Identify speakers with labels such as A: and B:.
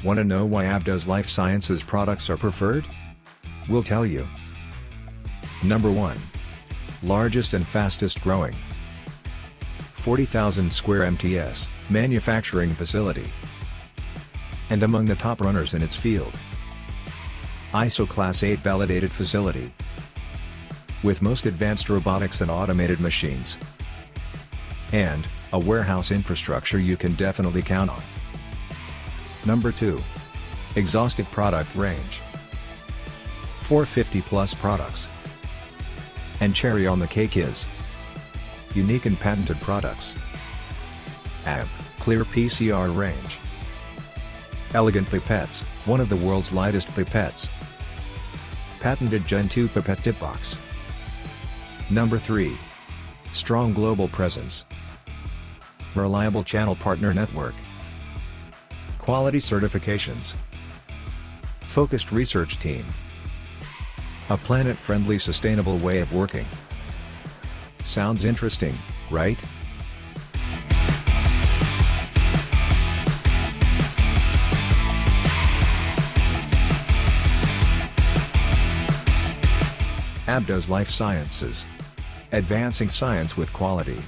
A: Want to know why Abdos Life Sciences products are preferred? We'll tell you. Number 1. Largest and fastest growing. 40,000 square MTS, manufacturing facility. And among the top runners in its field. ISO Class 8 validated facility. With most advanced robotics and automated machines. And a warehouse infrastructure you can definitely count on. Number 2. Exhaustive product range. 450 plus products. And cherry on the cake is unique and patented products. Clear PCR range. Elegant pipettes, one of the world's lightest pipettes. Patented Gen 2 pipette tip box. Number 3. Strong global presence. Reliable channel partner network. Quality certifications. Focused research team. A planet-friendly sustainable way of working. Sounds interesting, right? Abdos Life Sciences. Advancing science with quality.